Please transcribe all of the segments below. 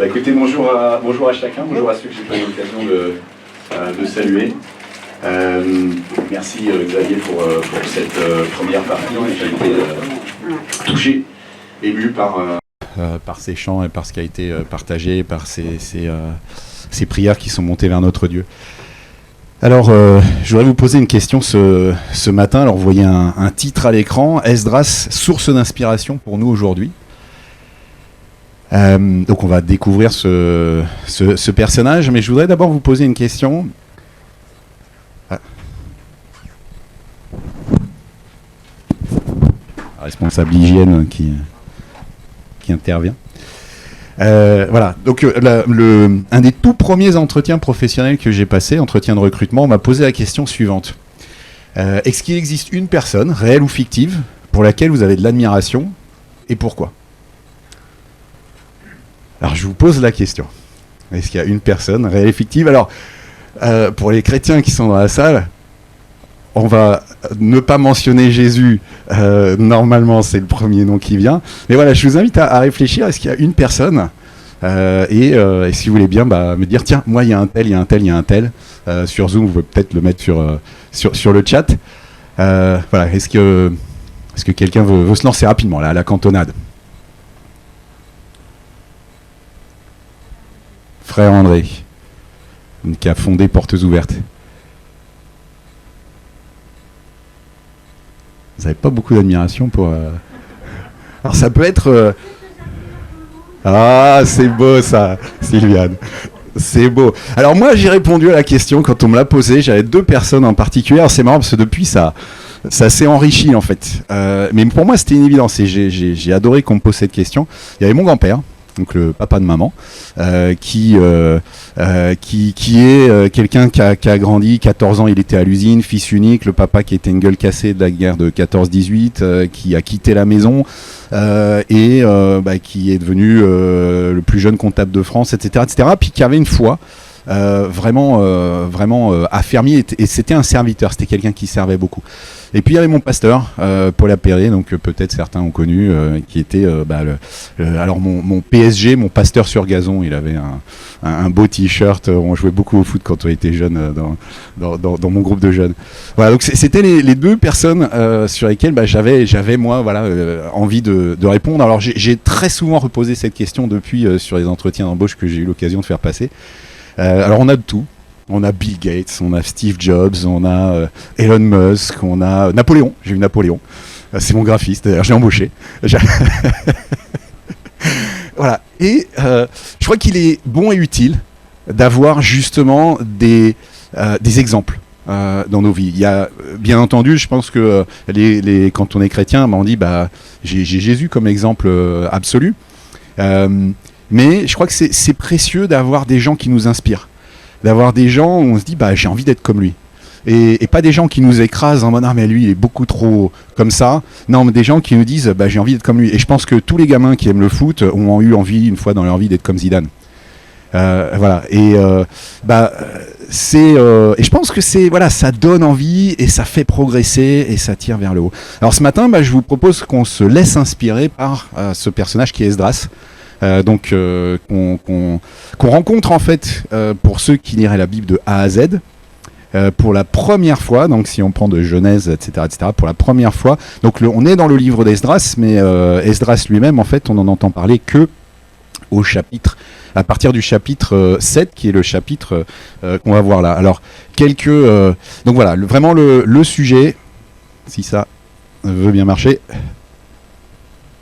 Écoutez, bonjour à chacun, bonjour à ceux que j'ai pas eu l'occasion de saluer. Merci Xavier pour cette première partie. J'ai été touché, ému par ces chants et par ce qui a été partagé, par ces prières qui sont montées vers notre Dieu. Alors, je voudrais vous poser une question ce matin. Alors, vous voyez un titre à l'écran, Esdras, source d'inspiration pour nous aujourd'hui. Donc, on va découvrir ce personnage, mais je voudrais d'abord vous poser une question. Responsable hygiène qui intervient. Voilà, donc un des tout premiers entretiens professionnels que j'ai passé, entretien de recrutement, on m'a posé la question suivante. Est-ce qu'il existe une personne, réelle ou fictive, pour laquelle vous avez de l'admiration, et pourquoi ? Alors je vous pose la question. Est-ce qu'il y a une personne, réelle et fictive ? Alors, pour les chrétiens qui sont dans la salle, on va ne pas mentionner Jésus, normalement c'est le premier nom qui vient, mais voilà, je vous invite à réfléchir, est-ce qu'il y a une personne, et si vous voulez bien me dire, tiens, moi il y a un tel, il y a un tel, il y a un tel, sur Zoom, vous pouvez peut-être le mettre sur le chat. Voilà, est-ce que quelqu'un veut se lancer rapidement, là, à la cantonade ? Frère André, qui a fondé Portes Ouvertes. Vous n'avez pas beaucoup d'admiration pour... Alors ça peut être... Ah, c'est beau ça, Sylviane. C'est beau. Alors moi, j'ai répondu à la question quand on me l'a posée. J'avais deux personnes en particulier. Alors c'est marrant parce que depuis, ça s'est enrichi en fait. Mais pour moi, c'était une évidence. Et j'ai adoré qu'on me pose cette question. Il y avait mon grand-père, donc le papa de maman, qui est quelqu'un qui a grandi, 14 ans, il était à l'usine, fils unique, le papa qui était une gueule cassée de la guerre de 14-18, qui a quitté la maison et qui est devenu le plus jeune comptable de France, etc., puis qui avait une foi vraiment affermie, et c'était un serviteur, c'était quelqu'un qui servait beaucoup. Et puis il y avait mon pasteur, Paul Appéré, donc peut-être certains ont connu, qui était alors mon PSG, mon pasteur sur gazon. Il avait un beau t-shirt. On jouait beaucoup au foot quand on était jeune dans mon groupe de jeunes. Voilà, donc c'était les deux personnes sur lesquelles j'avais moi envie de répondre. Alors j'ai très souvent reposé cette question depuis sur les entretiens d'embauche que j'ai eu l'occasion de faire passer. Alors on a de tout. On a Bill Gates, on a Steve Jobs, on a Elon Musk, on a Napoléon. J'ai eu Napoléon. C'est mon graphiste, d'ailleurs, j'ai embauché. Voilà. Et je crois qu'il est bon et utile d'avoir justement des exemples dans nos vies. Il y a, bien entendu, je pense que quand on est chrétien, on dit j'ai Jésus comme exemple absolu. Mais je crois que c'est précieux d'avoir des gens qui nous inspirent. D'avoir des gens où on se dit j'ai envie d'être comme lui, et pas des gens qui nous écrasent en mode mais lui il est beaucoup trop comme ça. Non, mais des gens qui nous disent j'ai envie d'être comme lui. Et je pense que tous les gamins qui aiment le foot ont eu envie une fois dans leur vie d'être comme Zidane. Voilà, et et je pense que ça donne envie et ça fait progresser et ça tire vers le haut. Alors ce matin je vous propose qu'on se laisse inspirer par ce personnage qui est Esdras. Qu'on rencontre en fait pour ceux qui liraient la Bible de A à Z pour la première fois. Donc si on prend de Genèse, etc., pour la première fois. Donc on est dans le livre d'Esdras, mais Esdras lui-même, en fait, on n'en entend parler que à partir du chapitre 7, qui est le chapitre qu'on va voir là. Alors donc voilà, vraiment le sujet, si ça veut bien marcher.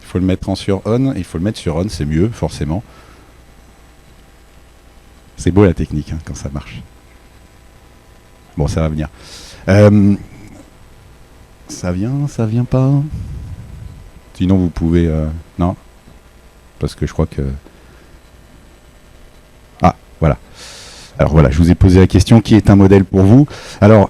Il faut le mettre sur on, il faut le mettre sur on, c'est mieux, forcément. C'est beau la technique quand ça marche. Bon, ça va venir. Ça vient pas. Sinon, vous pouvez... non, parce que je crois que... Ah, voilà. Alors voilà, je vous ai posé la question, qui est un modèle pour vous ? Alors...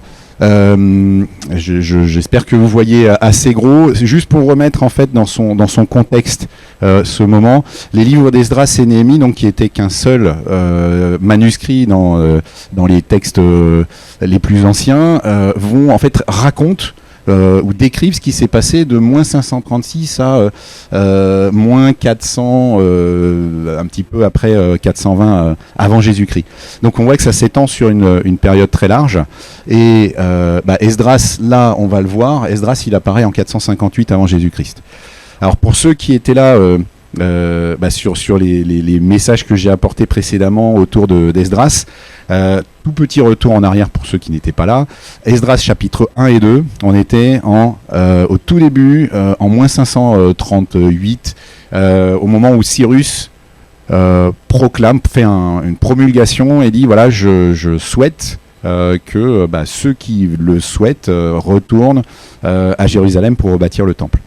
j'espère que vous voyez assez gros. C'est juste pour remettre en fait dans son contexte ce moment. Les livres d'Esdras et Néhémie, donc qui étaient qu'un seul manuscrit dans les textes les plus anciens, vont en fait raconter ou décrivent ce qui s'est passé de moins 536 à moins 400, un petit peu après 420 avant Jésus-Christ. Donc on voit que ça s'étend sur une période très large. Et Esdras, là, on va le voir, Esdras, il apparaît en 458 avant Jésus-Christ. Alors pour ceux qui étaient là sur les messages que j'ai apportés précédemment autour d'Esdras, tout petit retour en arrière pour ceux qui n'étaient pas là. Esdras chapitre 1 et 2, on était au tout début, en moins 538, au moment où Cyrus proclame, fait une promulgation et dit voilà, je souhaite que ceux qui le souhaitent retournent à Jérusalem pour rebâtir le temple.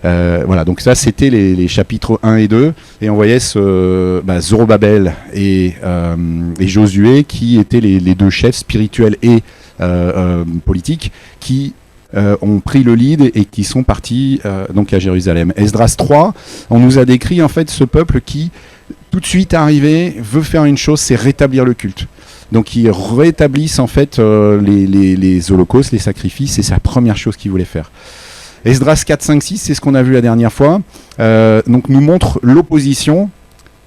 Voilà, donc ça c'était les chapitres 1 et 2, et on voyait Zorobabel et Josué qui étaient les deux chefs spirituels et politiques qui ont pris le lead et qui sont partis donc à Jérusalem. Esdras 3, on nous a décrit en fait ce peuple qui tout de suite arrivé veut faire une chose, c'est rétablir le culte. Donc ils rétablissent en fait les holocaustes, les sacrifices, c'est sa première chose qu'ils voulaient faire. Esdras 4, 5, 6, c'est ce qu'on a vu la dernière fois, donc nous montre l'opposition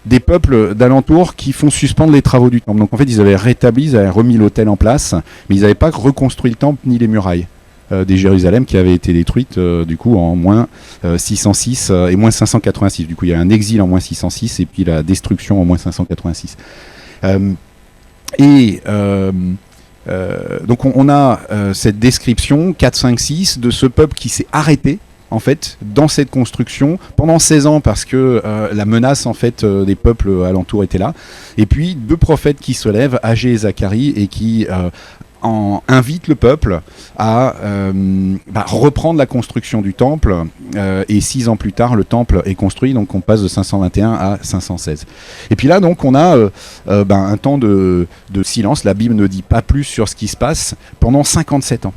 des peuples d'alentour qui font suspendre les travaux du temple. Donc en fait ils avaient rétabli, ils avaient remis l'autel en place, mais ils n'avaient pas reconstruit le temple ni les murailles des Jérusalem qui avaient été détruites du coup en moins 606 et moins 586. Du coup il y a un exil en moins 606 et puis la destruction en moins 586. Donc on a cette description 4, 5, 6 de ce peuple qui s'est arrêté en fait dans cette construction pendant 16 ans parce que la menace en fait des peuples alentours était là, et puis deux prophètes qui se lèvent, Agé et Zacharie, et qui invite le peuple à reprendre la construction du temple, et 6 ans plus tard le temple est construit, donc on passe de 521 à 516. Et puis là donc on a un temps de silence, la Bible ne dit pas plus sur ce qui se passe pendant 57 ans.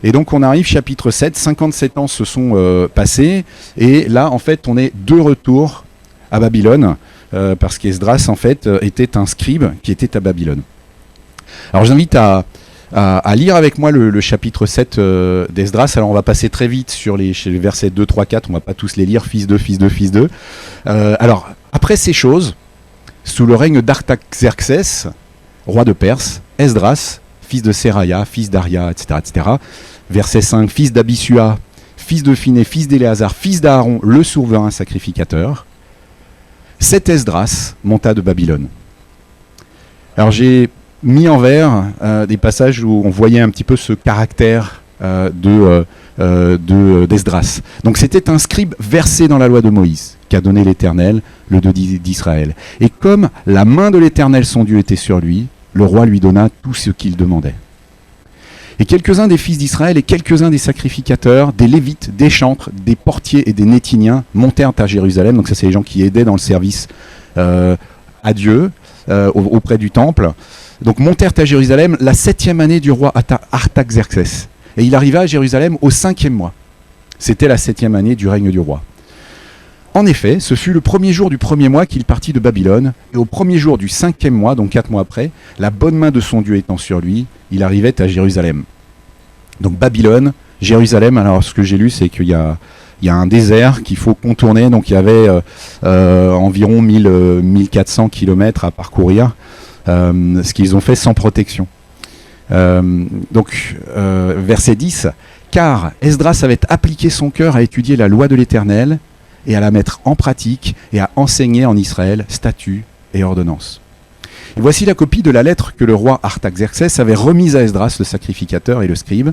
Et donc on arrive chapitre 7, 57 ans se sont passés, et là en fait on est de retour à Babylone, parce qu'Esdras en fait était un scribe qui était à Babylone. Alors j'invite à lire avec moi le chapitre 7 d'Esdras. Alors on va passer très vite sur les versets 2, 3, 4, on va pas tous les lire, fils de, fils de, fils de. Alors, après ces choses, sous le règne d'Artaxerxès, roi de Perse, Esdras, fils de Seraya, fils d'Aria, etc. Verset 5, fils d'Abisua, fils de Phiné, fils d'Éléazar, fils d'Aaron, le souverain sacrificateur. Cet Esdras monta de Babylone. Alors j'ai mis en vert des passages où on voyait un petit peu ce caractère d'Esdras. Donc c'était un scribe versé dans la loi de Moïse qu'a donné l'Éternel, le Dieu d'Israël. Et comme la main de l'Éternel son Dieu était sur lui, le roi lui donna tout ce qu'il demandait. Et quelques-uns des fils d'Israël et quelques-uns des sacrificateurs, des Lévites, des chantres, des portiers et des Nétiniens montèrent à Jérusalem. Donc ça c'est les gens qui aidaient dans le service à Dieu auprès du temple. Donc montèrent à Jérusalem la 7e année du roi Artaxerxès. Et il arriva à Jérusalem au 5e mois. C'était la 7e année du règne du roi. En effet, ce fut le premier jour du premier mois qu'il partit de Babylone, et au premier jour du 5e mois, donc 4 mois après, la bonne main de son Dieu étant sur lui, il arrivait à Jérusalem. Donc Babylone, Jérusalem, alors ce que j'ai lu c'est qu'il y a un désert qu'il faut contourner, donc il y avait environ 1400 km à parcourir, ce qu'ils ont fait sans protection. Verset 10, car Esdras avait appliqué son cœur à étudier la loi de l'Éternel et à la mettre en pratique et à enseigner en Israël statuts et ordonnances. Et voici la copie de la lettre que le roi Artaxerxès avait remise à Esdras le sacrificateur et le scribe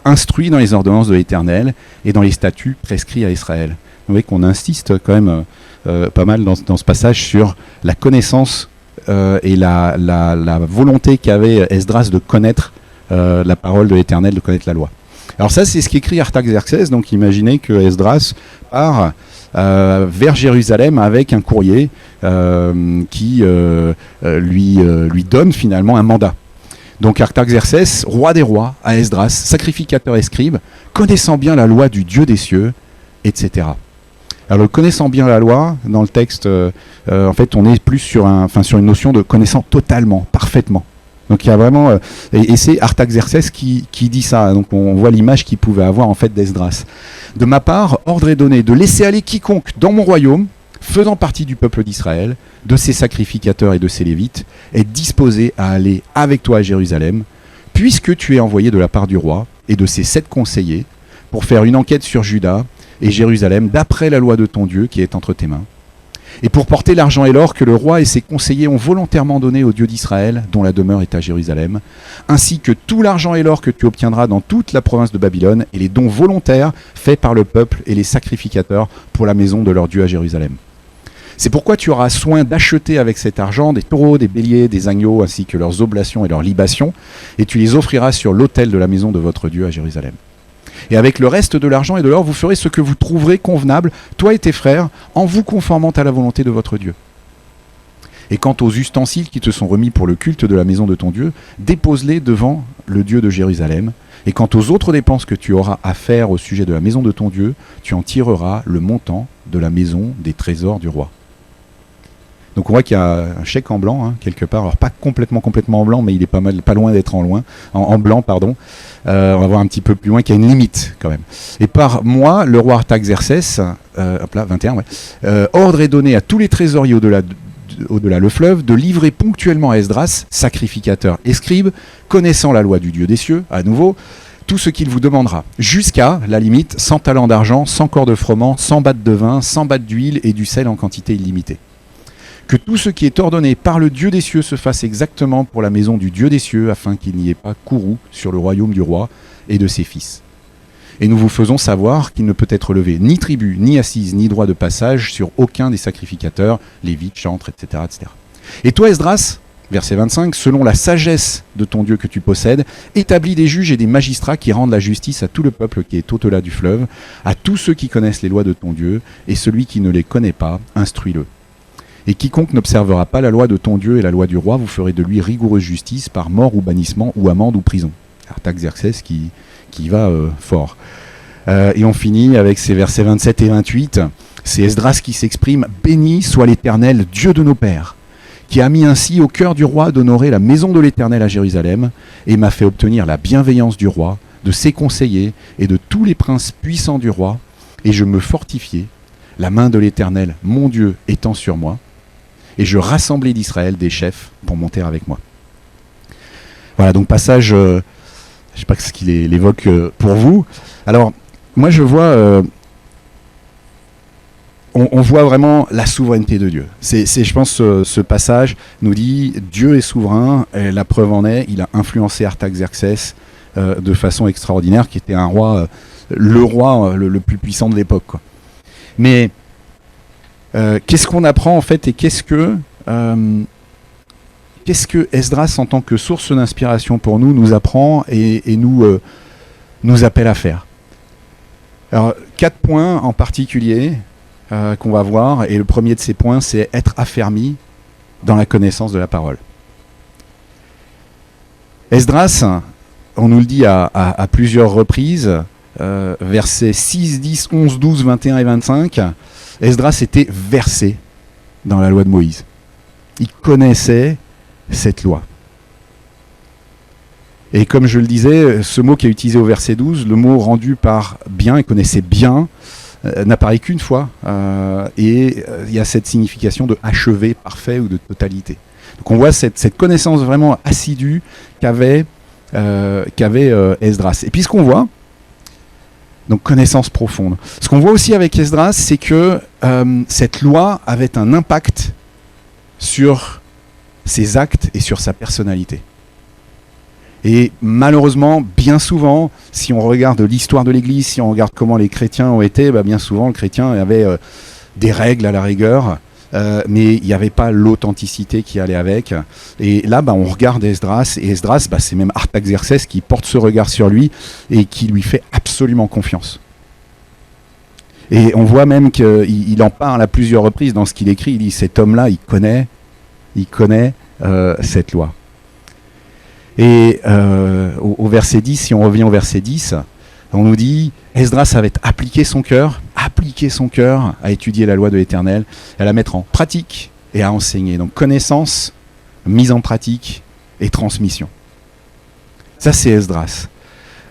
instruit dans les ordonnances de l'Éternel et dans les statuts prescrits à Israël. Vous voyez qu'on insiste quand même pas mal dans ce passage sur la connaissance et la volonté qu'avait Esdras de connaître la parole de l'Éternel, de connaître la loi. Alors ça, c'est ce qu'écrit Artaxerxès, donc imaginez que Esdras part vers Jérusalem avec un courrier qui lui donne finalement un mandat. Donc Artaxerxès, roi des rois, à Esdras, sacrificateur et scribe, connaissant bien la loi du Dieu des cieux, etc. Alors, connaissant bien la loi, dans le texte, en fait, on est plus sur une notion de connaissant totalement, parfaitement. Donc il y a vraiment et c'est Artaxerxès qui dit ça. Donc on voit l'image qu'il pouvait avoir en fait d'Esdras. De ma part, ordre est donné de laisser aller quiconque dans mon royaume, faisant partie du peuple d'Israël, de ses sacrificateurs et de ses lévites, est disposé à aller avec toi à Jérusalem, puisque tu es envoyé de la part du roi et de ses 7 conseillers pour faire une enquête sur Juda et Jérusalem d'après la loi de ton Dieu qui est entre tes mains, et pour porter l'argent et l'or que le roi et ses conseillers ont volontairement donné au Dieu d'Israël, dont la demeure est à Jérusalem, ainsi que tout l'argent et l'or que tu obtiendras dans toute la province de Babylone, et les dons volontaires faits par le peuple et les sacrificateurs pour la maison de leur Dieu à Jérusalem. C'est pourquoi tu auras soin d'acheter avec cet argent des taureaux, des béliers, des agneaux, ainsi que leurs oblations et leurs libations, et tu les offriras sur l'autel de la maison de votre Dieu à Jérusalem. Et avec le reste de l'argent et de l'or, vous ferez ce que vous trouverez convenable, toi et tes frères, en vous conformant à la volonté de votre Dieu. Et quant aux ustensiles qui te sont remis pour le culte de la maison de ton Dieu, dépose-les devant le Dieu de Jérusalem. Et quant aux autres dépenses que tu auras à faire au sujet de la maison de ton Dieu, tu en tireras le montant de la maison des trésors du roi. Donc on voit qu'il y a un chèque en blanc, hein, quelque part. Alors pas complètement en blanc, mais il est pas loin d'être en blanc, pardon. On va voir un petit peu plus loin qu'il y a une limite quand même. Et par moi, le roi Artaxerxès, hop là, 21, ouais, ordre est donné à tous les trésoriers au-delà le fleuve de livrer ponctuellement à Esdras, sacrificateur et scribe, connaissant la loi du Dieu des cieux, à nouveau, tout ce qu'il vous demandera, jusqu'à la limite 100 talents d'argent, 100 corps de froment, 100 battes de vin, 100 battes d'huile et du sel en quantité illimitée. Que tout ce qui est ordonné par le Dieu des cieux se fasse exactement pour la maison du Dieu des cieux, afin qu'il n'y ait pas courroux sur le royaume du roi et de ses fils. Et nous vous faisons savoir qu'il ne peut être levé ni tribut, ni assise, ni droit de passage sur aucun des sacrificateurs, lévites, chantres, etc., etc. Et toi, Esdras, verset 25, selon la sagesse de ton Dieu que tu possèdes, établis des juges et des magistrats qui rendent la justice à tout le peuple qui est au-delà du fleuve, à tous ceux qui connaissent les lois de ton Dieu, et celui qui ne les connaît pas, instruis-le. Et quiconque n'observera pas la loi de ton Dieu et la loi du roi, vous ferez de lui rigoureuse justice par mort ou bannissement ou amende ou prison. Artaxerxès qui va fort. Et on finit avec ces versets 27 et 28. C'est Esdras qui s'exprime « Béni soit l'Éternel, Dieu de nos pères, qui a mis ainsi au cœur du roi d'honorer la maison de l'Éternel à Jérusalem, et m'a fait obtenir la bienveillance du roi, de ses conseillers et de tous les princes puissants du roi, et je me fortifiai, la main de l'Éternel, mon Dieu, étant sur moi, et je rassemblai d'Israël des chefs pour monter avec moi. » Voilà, donc passage, je ne sais pas ce qu'il évoque pour vous. Alors, moi je vois, on voit vraiment la souveraineté de Dieu. C'est je pense, ce passage nous dit, Dieu est souverain, et la preuve en est, il a influencé Artaxerxès de façon extraordinaire, qui était un roi, le roi le plus puissant de l'époque, quoi. Mais qu'est-ce qu'on apprend en fait, et qu'est-ce que Esdras, en tant que source d'inspiration pour nous apprend et nous appelle à faire? Alors 4 points en particulier qu'on va voir, et le premier de ces points, c'est être affermi dans la connaissance de la parole. Esdras, on nous le dit à plusieurs reprises, versets 6, 10, 11, 12, 21 et 25, Esdras était versé dans la loi de Moïse. Il connaissait cette loi. Et comme je le disais, ce mot qui est utilisé au verset 12, le mot rendu par bien, il connaissait bien, n'apparaît qu'une fois, et il y a cette signification de achevé, parfait ou de totalité. Donc on voit cette connaissance vraiment assidue qu'avait Esdras. Et puis ce qu'on voit, donc connaissance profonde. Ce qu'on voit aussi avec Esdras, c'est que cette loi avait un impact sur ses actes et sur sa personnalité. Et malheureusement, bien souvent, si on regarde l'histoire de l'Église, si on regarde comment les chrétiens ont été, bien souvent le chrétien avait des règles à la rigueur, mais il n'y avait pas l'authenticité qui allait avec. Et là, on regarde Esdras, et Esdras, c'est même Artaxerxès qui porte ce regard sur lui et qui lui fait absolument confiance. Et on voit même qu'il en parle à plusieurs reprises dans ce qu'il écrit. Il dit, cet homme-là, il connaît cette loi. Et au verset 10, si on revient au verset 10, on nous dit, Esdras avait appliqué son cœur à étudier la loi de l'Éternel, à la mettre en pratique et à enseigner. Donc connaissance, mise en pratique et transmission. Ça, c'est Esdras.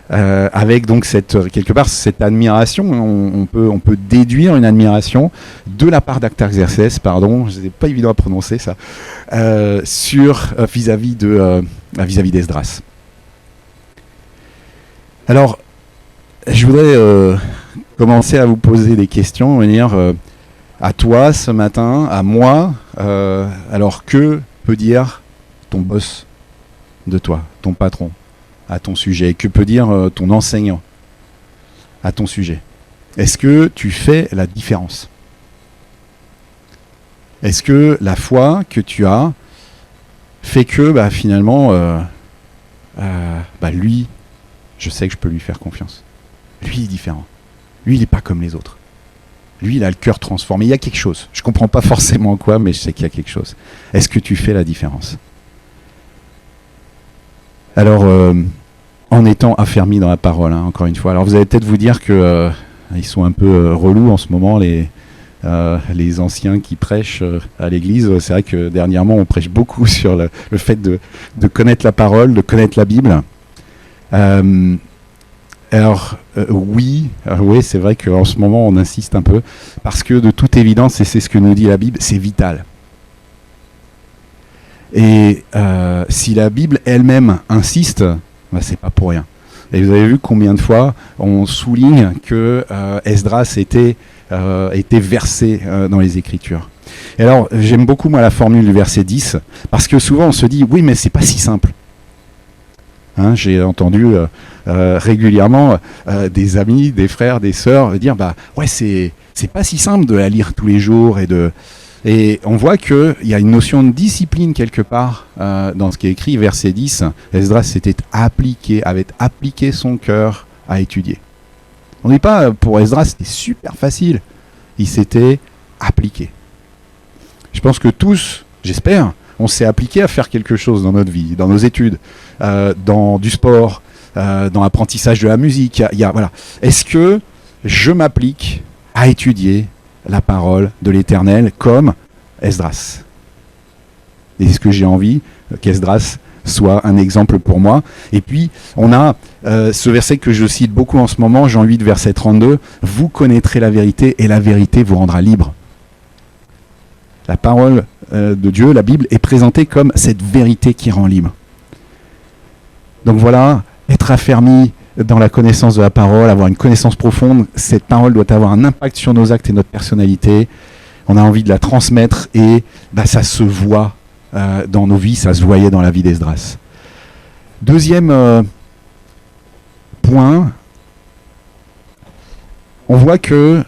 Avec donc quelque part cette admiration, on peut déduire une admiration de la part d'Artaxerxès, pardon, c'est pas évident à prononcer ça, vis-à-vis d'Esdras. Alors, je voudrais commencer à vous poser des questions, venir à toi ce matin, à moi. Alors, que peut dire ton boss de toi, ton patron, à ton sujet? Que peut dire ton enseignant à ton sujet? Est-ce que tu fais la différence? Est-ce que la foi que tu as fait que finalement, lui, je sais que je peux lui faire confiance. Lui, il est différent. Lui, il n'est pas comme les autres. Lui, il a le cœur transformé. Il y a quelque chose. Je ne comprends pas forcément quoi, mais je sais qu'il y a quelque chose. Est-ce que tu fais la différence? Alors, en étant affermi dans la parole, encore une fois. Alors, vous allez peut-être vous dire que ils sont un peu relous en ce moment, les anciens qui prêchent à l'église. C'est vrai que dernièrement, on prêche beaucoup sur le fait de connaître la parole, de connaître la Bible. Oui, c'est vrai qu'en ce moment, on insiste un peu, parce que de toute évidence, et c'est ce que nous dit la Bible, c'est vital. Et si la Bible elle-même insiste, c'est pas pour rien. Et vous avez vu combien de fois on souligne que Esdras était versé dans les Écritures. Et alors, j'aime beaucoup moi la formule du verset 10, parce que souvent on se dit, oui, mais c'est pas si simple. J'ai entendu régulièrement des amis, des frères, des sœurs dire, c'est pas si simple de la lire tous les jours et on voit qu'il y a une notion de discipline quelque part dans ce qui est écrit, verset 10. Esdras avait appliqué son cœur à étudier. On ne dit pas pour Esdras, c'était super facile. Il s'était appliqué. Je pense que tous, j'espère, on s'est appliqué à faire quelque chose dans notre vie, dans nos études, dans du sport, dans l'apprentissage de la musique. Voilà. Est-ce que je m'applique à étudier la parole de l'Éternel comme Esdras? Et est-ce que j'ai envie qu'Esdras soit un exemple pour moi? Et puis, on a ce verset que je cite beaucoup en ce moment, Jean 8, verset 32, « Vous connaîtrez la vérité et la vérité vous rendra libre ». La parole de Dieu, la Bible, est présentée comme cette vérité qui rend libre. Donc voilà, être affermi dans la connaissance de la parole, avoir une connaissance profonde, cette parole doit avoir un impact sur nos actes et notre personnalité. On a envie de la transmettre et ça se voit dans nos vies, ça se voyait dans la vie d'Esdras. Deuxième point, on voit que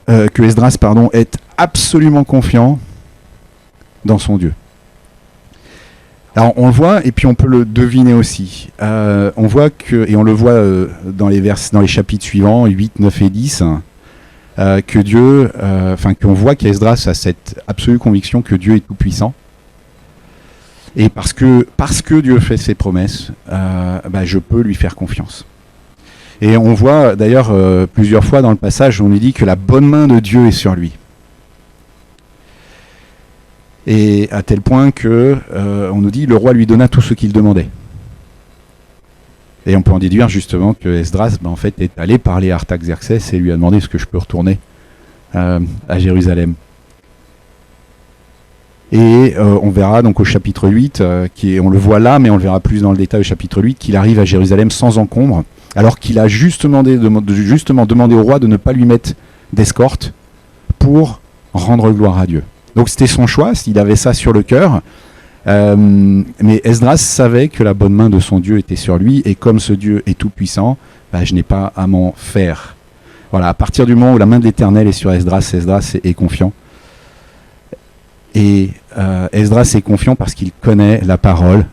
Esdras est absolument confiant dans son Dieu. Alors on le voit et puis on peut le deviner aussi. On voit et on le voit dans les chapitres suivants, 8, 9 et 10, qu'on voit qu'Esdras a cette absolue conviction que Dieu est tout puissant. Et parce que Dieu fait ses promesses, je peux lui faire confiance. Et on voit d'ailleurs plusieurs fois dans le passage, on nous dit que la bonne main de Dieu est sur lui. Et à tel point que on nous dit le roi lui donna tout ce qu'il demandait. Et on peut en déduire justement que Esdras en fait est allé parler à Artaxerxès et lui a demandé est-ce que je peux retourner à Jérusalem. Et on verra donc au chapitre 8, on le voit là, mais on le verra plus dans le détail au chapitre 8, qu'il arrive à Jérusalem sans encombre, alors qu'il a justement demandé au roi de ne pas lui mettre d'escorte pour rendre gloire à Dieu. Donc c'était son choix, s'il avait ça sur le cœur. Mais Esdras savait que la bonne main de son Dieu était sur lui, et comme ce Dieu est tout puissant, je n'ai pas à m'en faire. Voilà, à partir du moment où la main de l'Éternel est sur Esdras est confiant. Et Esdras est confiant parce qu'il connaît la parole,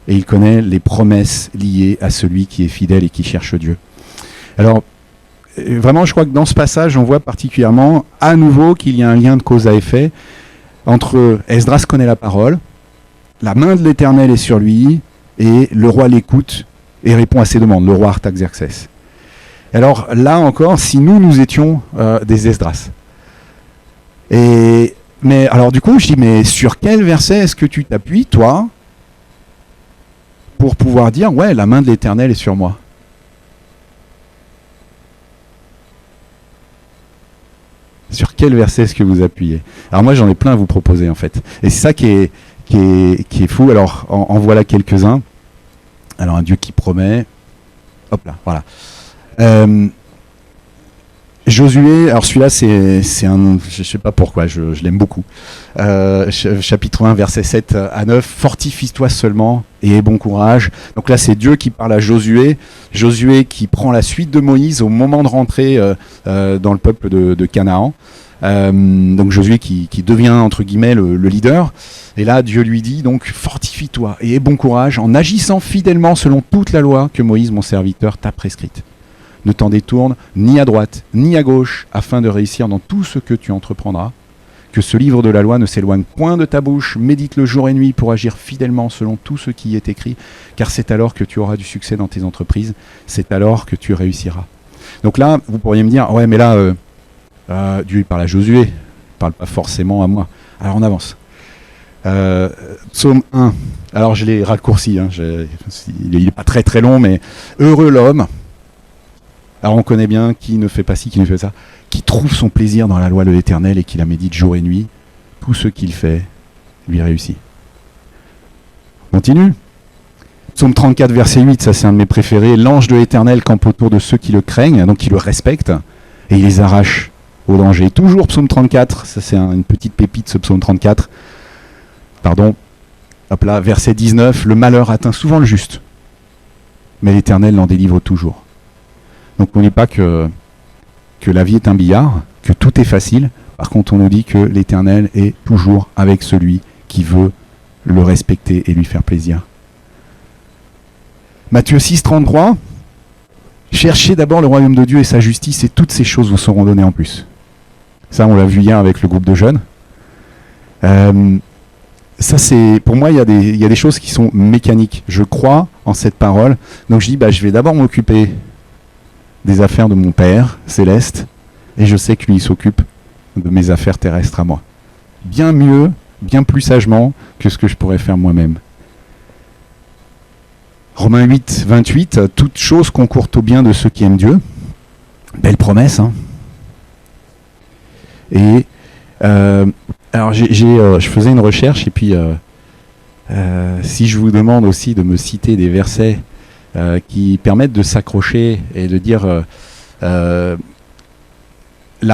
et il connaît les promesses liées à celui qui est fidèle et qui cherche Dieu. Alors, vraiment, je crois que dans ce passage, on voit particulièrement, à nouveau, qu'il y a un lien de cause à effet entre Esdras connaît la parole, la main de l'Éternel est sur lui, et le roi l'écoute et répond à ses demandes, le roi Artaxerxès. Alors là encore, si nous étions des Esdras. Mais alors du coup, je dis, mais sur quel verset est-ce que tu t'appuies, toi, pour pouvoir dire, ouais, la main de l'Éternel est sur moi. Sur quel verset est-ce que vous appuyez? Alors moi, j'en ai plein à vous proposer, en fait. Et c'est ça qui est fou. Alors, en voilà quelques-uns. Alors, un Dieu qui promet. Hop là, voilà. Josué, alors celui-là, c'est un, je sais pas pourquoi, je l'aime beaucoup. Chapitre 1, versets 7 à 9, fortifie-toi seulement et aie bon courage. Donc là, c'est Dieu qui parle à Josué. Josué qui prend la suite de Moïse au moment de rentrer dans le peuple de Canaan. Donc Josué qui devient, entre guillemets, le leader. Et là, Dieu lui dit, donc, fortifie-toi et aie bon courage en agissant fidèlement selon toute la loi que Moïse, mon serviteur, t'a prescrite. Ne t'en détourne ni à droite ni à gauche afin de réussir dans tout ce que tu entreprendras. Que ce livre de la loi ne s'éloigne point de ta bouche, médite-le jour et nuit pour agir fidèlement selon tout ce qui y est écrit, car c'est alors que tu auras du succès dans tes entreprises, c'est alors que tu réussiras. Donc là, vous pourriez me dire, ouais mais là, Dieu il parle à Josué, il parle pas forcément à moi. Alors on avance. Psaume 1, alors je l'ai raccourci, hein, il n'est pas très très long, mais heureux l'homme. Alors on connaît bien qui ne fait pas ci, qui ne fait ça, qui trouve son plaisir dans la loi de l'Éternel et qui la médite jour et nuit. Tout ce qu'il fait lui réussit. Continue. Psaume 34, verset 8, ça c'est un de mes préférés. L'ange de l'Éternel campe autour de ceux qui le craignent, donc qui le respectent, et il les arrache au danger. Toujours psaume 34, ça c'est une petite pépite ce psaume 34. Pardon. Hop là, verset 19, le malheur atteint souvent le juste, mais l'Éternel l'en délivre toujours. Donc on ne dit pas que la vie est un billard, que tout est facile. Par contre, on nous dit que l'Éternel est toujours avec celui qui veut le respecter et lui faire plaisir. Matthieu 6, 33. Cherchez d'abord le royaume de Dieu et sa justice et toutes ces choses vous seront données en plus. Ça, on l'a vu hier avec le groupe de jeunes. Ça, c'est, pour moi, il y a des choses qui sont mécaniques. Je crois en cette parole. Donc je dis, je vais d'abord m'occuper des affaires de mon Père céleste, et je sais que lui il s'occupe de mes affaires terrestres à moi. Bien mieux, bien plus sagement que ce que je pourrais faire moi-même. Romains 8, 28, toute chose concourt au bien de ceux qui aiment Dieu. Belle promesse, hein. Et alors je faisais une recherche, et puis si je vous demande aussi de me citer des versets qui permettent de s'accrocher et de dire la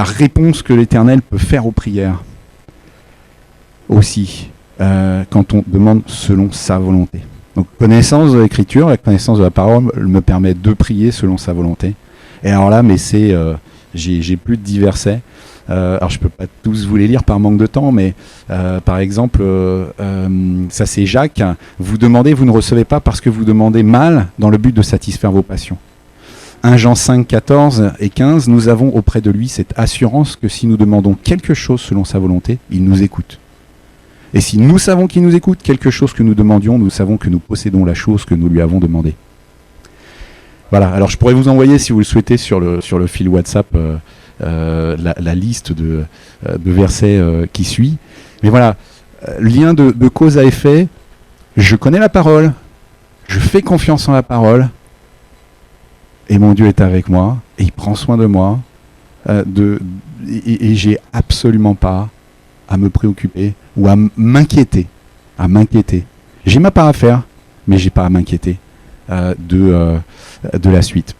réponse que l'Éternel peut faire aux prières aussi, quand on demande selon sa volonté. Donc connaissance de l'Écriture, la connaissance de la parole me permet de prier selon sa volonté. Et alors là, mais c'est, j'ai plus de 10 versets. Alors je peux pas tous vous les lire par manque de temps, mais par exemple, ça c'est Jacques, vous demandez, vous ne recevez pas parce que vous demandez mal dans le but de satisfaire vos passions. 1 Jean 5, 14 et 15, nous avons auprès de lui cette assurance que si nous demandons quelque chose selon sa volonté, il nous écoute. Et si nous savons qu'il nous écoute, quelque chose que nous demandions, nous savons que nous possédons la chose que nous lui avons demandée. Voilà, alors je pourrais vous envoyer, si vous le souhaitez, sur le fil WhatsApp, la liste de versets qui suit. Mais voilà, lien de cause à effet, je connais la parole, je fais confiance en la parole, et mon Dieu est avec moi, et il prend soin de moi, et j'ai absolument pas à me préoccuper ou à m'inquiéter. J'ai ma part à faire, mais j'ai pas à m'inquiéter de la suite.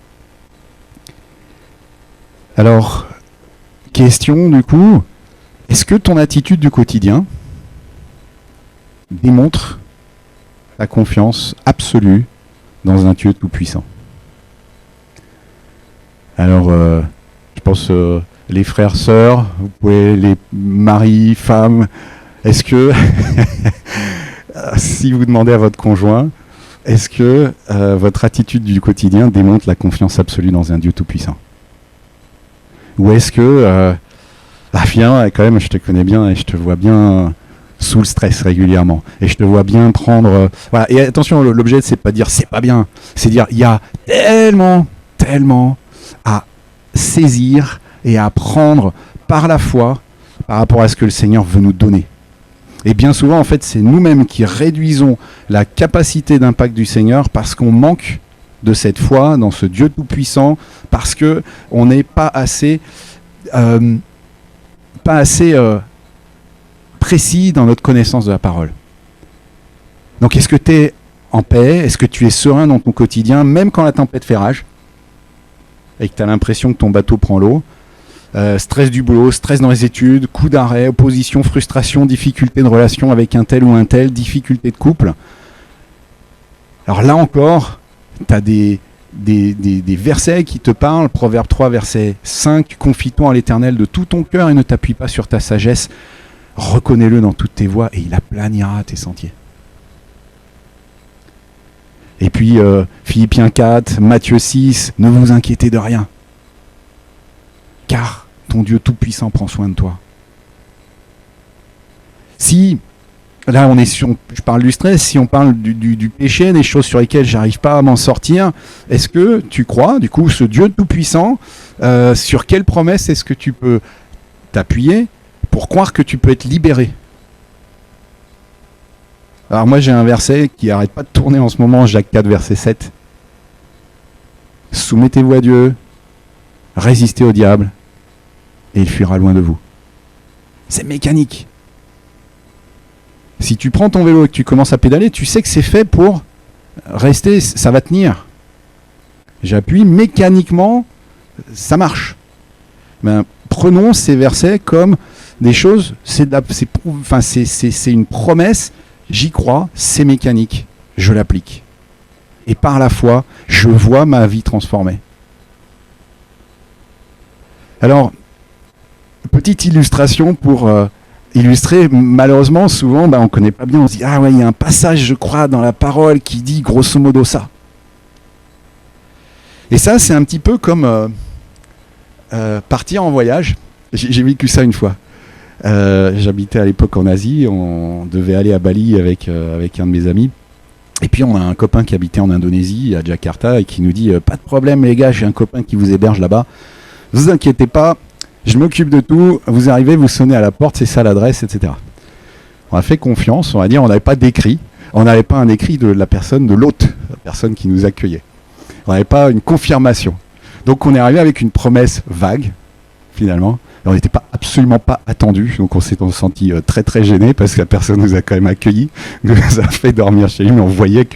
Alors, question du coup, est-ce que ton attitude du quotidien démontre ta confiance absolue dans un Dieu tout-puissant? Alors, je pense les frères, sœurs, vous pouvez, les maris, femmes, est-ce que, si vous demandez à votre conjoint, est-ce que votre attitude du quotidien démontre la confiance absolue dans un Dieu tout-puissant? Ou est-ce que, viens, quand même, je te connais bien et je te vois bien sous le stress régulièrement. Et je te vois bien prendre... voilà. Et attention, l'objet, c'est pas dire c'est pas bien. C'est dire il y a tellement à saisir et à prendre par la foi par rapport à ce que le Seigneur veut nous donner. Et bien souvent, en fait, c'est nous-mêmes qui réduisons la capacité d'impact du Seigneur parce qu'on manque de cette foi dans ce Dieu tout-puissant, parce qu'on n'est pas assez, précis dans notre connaissance de la parole. Donc, est-ce que tu es en paix? Est-ce que tu es serein dans ton quotidien, même quand la tempête fait rage et que tu as l'impression que ton bateau prend l'eau? Stress du boulot, stress dans les études, coup d'arrêt, opposition, frustration, difficulté de relation avec un tel ou un tel, difficulté de couple. Alors là encore, tu as des versets qui te parlent. Proverbe 3, verset 5, « Confie-toi en l'Éternel de tout ton cœur et ne t'appuie pas sur ta sagesse. Reconnais-le dans toutes tes voies et il aplanira tes sentiers. » Et puis Philippiens 4, Matthieu 6, « Ne vous inquiétez de rien, car ton Dieu tout-puissant prend soin de toi. » Si, là on est sur, je parle du stress, si on parle du péché, des choses sur lesquelles j'arrive pas à m'en sortir, est-ce que tu crois, du coup, ce Dieu tout-puissant, sur quelle promesse est-ce que tu peux t'appuyer pour croire que tu peux être libéré? Alors moi j'ai un verset qui arrête pas de tourner en ce moment, Jacques 4, verset 7. « Soumettez-vous à Dieu, résistez au diable, et il fuira loin de vous. » C'est mécanique. Si tu prends ton vélo et que tu commences à pédaler, tu sais que c'est fait pour rester, ça va tenir. J'appuie, mécaniquement, ça marche. Ben, prenons ces versets comme des choses, c'est une promesse, j'y crois, c'est mécanique, je l'applique. Et par la foi, je vois ma vie transformée. Alors, petite illustration pour illustrer, malheureusement, souvent, on ne connaît pas bien, on se dit « Ah ouais, il y a un passage, je crois, dans la parole qui dit grosso modo ça. » Et ça, c'est un petit peu comme partir en voyage. J'ai vécu ça une fois. J'habitais à l'époque en Asie, on devait aller à Bali avec un de mes amis. Et puis on a un copain qui habitait en Indonésie, à Jakarta, et qui nous dit « Pas de problème les gars, j'ai un copain qui vous héberge là-bas. Ne vous inquiétez pas, je m'occupe de tout, vous arrivez, vous sonnez à la porte, c'est ça l'adresse, etc. » On a fait confiance, on va dire, on n'avait pas d'écrit. On n'avait pas un écrit de la personne, de l'hôte, la personne qui nous accueillait. On n'avait pas une confirmation. Donc on est arrivé avec une promesse vague, finalement. Et on n'était absolument pas attendu, donc on s'est senti très très gêné parce que la personne nous a quand même accueillis, nous a fait dormir chez lui, mais on voyait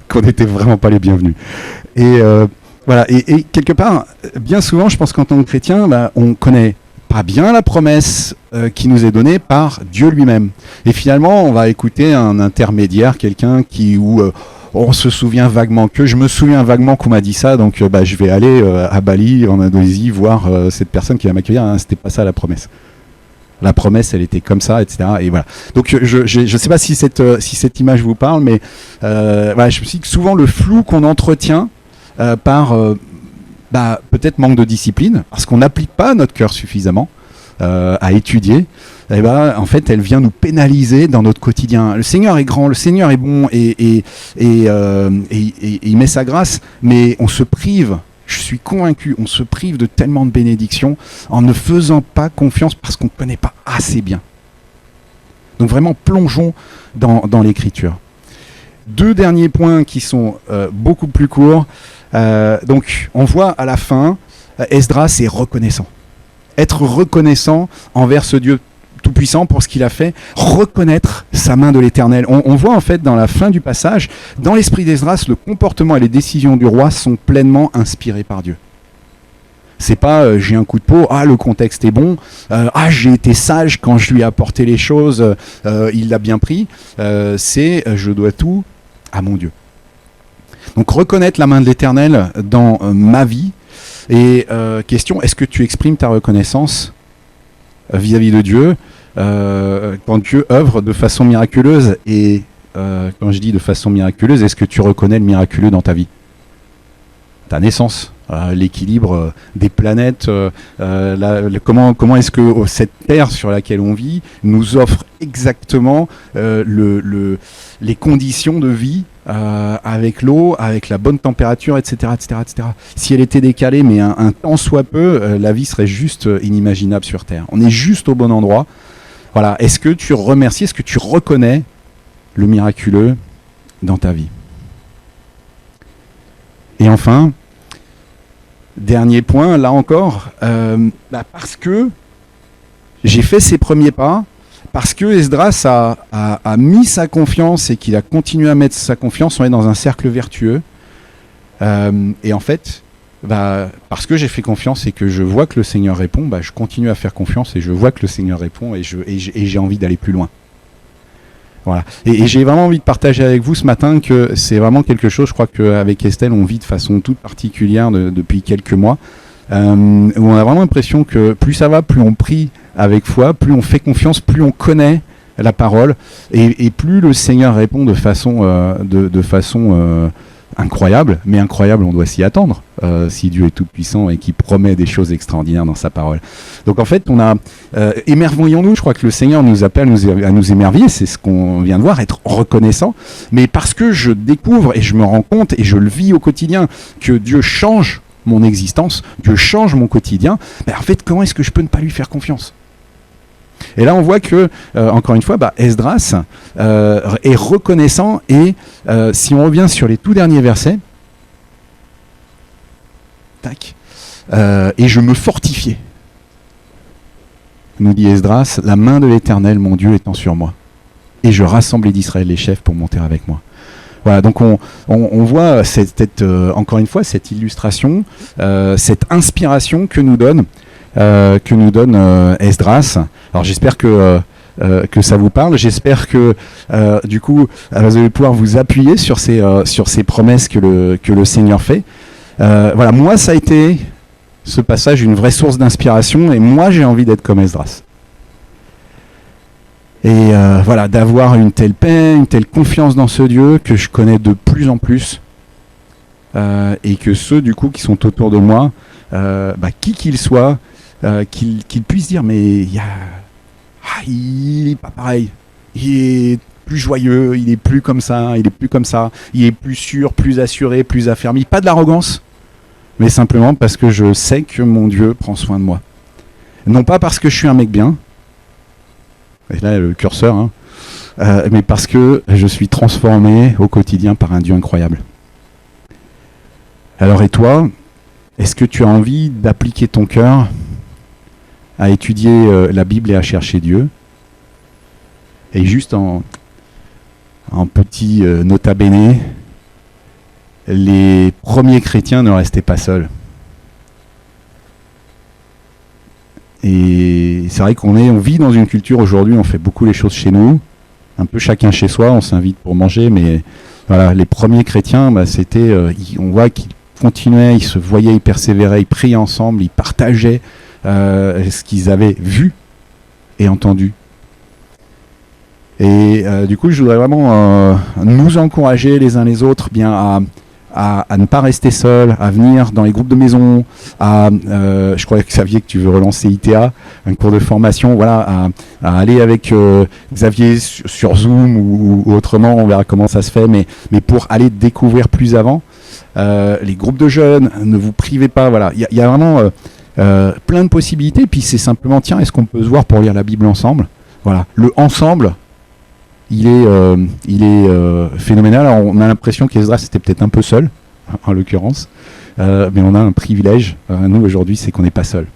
qu'on n'était vraiment pas les bienvenus. Et voilà. Et quelque part, bien souvent, je pense qu'en tant que chrétien, on connaît pas bien la promesse qui nous est donnée par Dieu lui-même. Et finalement, on va écouter un intermédiaire, quelqu'un où on se souvient vaguement je me souviens vaguement qu'on m'a dit ça, donc je vais aller à Bali, en Indonésie, voir cette personne qui va m'accueillir. Hein, c'était pas ça la promesse. La promesse, elle était comme ça, etc. Et voilà. Donc je sais pas si cette image vous parle, mais voilà, je me dis que souvent le flou qu'on entretient par peut-être manque de discipline, parce qu'on n'applique pas notre cœur suffisamment à étudier, et en fait, elle vient nous pénaliser dans notre quotidien. Le Seigneur est grand, le Seigneur est bon, et il met sa grâce, mais on se prive, je suis convaincu, on se prive de tellement de bénédictions en ne faisant pas confiance parce qu'on ne connaît pas assez bien. Donc vraiment, plongeons dans l'Écriture. 2 derniers points qui sont beaucoup plus courts. Donc, on voit à la fin, Esdras est reconnaissant. Être reconnaissant envers ce Dieu tout-puissant pour ce qu'il a fait, reconnaître sa main de l'Éternel. On voit en fait dans la fin du passage, dans l'esprit d'Esdras, le comportement et les décisions du roi sont pleinement inspirés par Dieu. C'est pas j'ai un coup de peau, le contexte est bon, j'ai été sage quand je lui ai apporté les choses, il l'a bien pris, c'est je dois tout à mon Dieu. Donc reconnaître la main de l'Éternel dans ma vie. Et question, est-ce que tu exprimes ta reconnaissance vis-à-vis de Dieu quand Dieu œuvre de façon miraculeuse? Et quand je dis de façon miraculeuse, est-ce que tu reconnais le miraculeux dans ta vie? Ta naissance, l'équilibre des planètes, comment est-ce que cette terre sur laquelle on vit nous offre exactement les conditions de vie avec l'eau, avec la bonne température, etc., etc., etc. Si elle était décalée, mais un tant soit peu, la vie serait juste inimaginable sur Terre. On est juste au bon endroit. Voilà, est-ce que tu remercies, est-ce que tu reconnais le miraculeux dans ta vie? Et enfin, dernier point, là encore, parce que j'ai fait ces premiers pas, parce que Esdras a mis sa confiance et qu'il a continué à mettre sa confiance, on est dans un cercle vertueux. Et en fait, parce que j'ai fait confiance et que je vois que le Seigneur répond, je continue à faire confiance et je vois que le Seigneur répond et j'ai envie d'aller plus loin. Voilà. Et j'ai vraiment envie de partager avec vous ce matin que c'est vraiment quelque chose, je crois qu'avec Estelle, on vit de façon toute particulière depuis quelques mois, où on a vraiment l'impression que plus ça va, plus on prie avec foi, plus on fait confiance, plus on connaît la parole, et plus le Seigneur répond de façon incroyable, mais incroyable, on doit s'y attendre, si Dieu est tout puissant et qu'il promet des choses extraordinaires dans sa parole. Donc en fait, on a émerveillons-nous, je crois que le Seigneur nous appelle à nous émerveiller, c'est ce qu'on vient de voir, être reconnaissant, mais parce que je découvre et je me rends compte et je le vis au quotidien que Dieu change mon existence, Dieu change mon quotidien, en fait, comment est-ce que je peux ne pas lui faire confiance? Et là, on voit que, encore une fois, Esdras est reconnaissant et si on revient sur les tout derniers versets, et je me fortifiais, nous dit Esdras, la main de l'Éternel, mon Dieu, étant sur moi. Et je rassemblais d'Israël les chefs pour monter avec moi. Voilà, donc on voit encore une fois cette illustration, cette inspiration que nous donne Esdras. Alors j'espère que ça vous parle. J'espère que du coup vous allez pouvoir vous appuyer sur ces promesses que le Seigneur fait. Voilà, moi ça a été ce passage une vraie source d'inspiration et moi j'ai envie d'être comme Esdras. Et voilà, d'avoir une telle paix, une telle confiance dans ce Dieu que je connais de plus en plus et que ceux du coup qui sont autour de moi, qui qu'ils soient, qu'ils puissent dire mais il est pas pareil, il est plus joyeux, il est plus comme ça, il est plus sûr, plus assuré, plus affermi, pas de l'arrogance, mais simplement parce que je sais que mon Dieu prend soin de moi. Non pas parce que je suis un mec bien, et là le curseur, mais parce que je suis transformé au quotidien par un Dieu incroyable. Alors et toi, est-ce que tu as envie d'appliquer ton cœur à étudier la Bible et à chercher Dieu? Et juste en petit nota bene, les premiers chrétiens ne restaient pas seuls. Et c'est vrai on vit dans une culture aujourd'hui, on fait beaucoup les choses chez nous, un peu chacun chez soi, on s'invite pour manger, mais voilà, les premiers chrétiens, on voit qu'ils continuaient, ils se voyaient, ils persévéraient, ils priaient ensemble, ils partageaient ce qu'ils avaient vu et entendu. Et du coup, je voudrais vraiment nous encourager les uns les autres à ne pas rester seul, à venir dans les groupes de maison, je crois que Xavier que tu veux relancer ITA, un cours de formation, voilà, à aller avec Xavier sur Zoom ou autrement, on verra comment ça se fait, mais pour aller découvrir plus avant, les groupes de jeunes, ne vous privez pas, voilà, il y a vraiment plein de possibilités, puis c'est simplement, tiens, est-ce qu'on peut se voir pour lire la Bible ensemble? Voilà, le ensemble, il est phénoménal. Alors, on a l'impression qu'Esdras était peut-être un peu seul, en l'occurrence, mais on a un privilège, nous aujourd'hui, c'est qu'on n'est pas seul.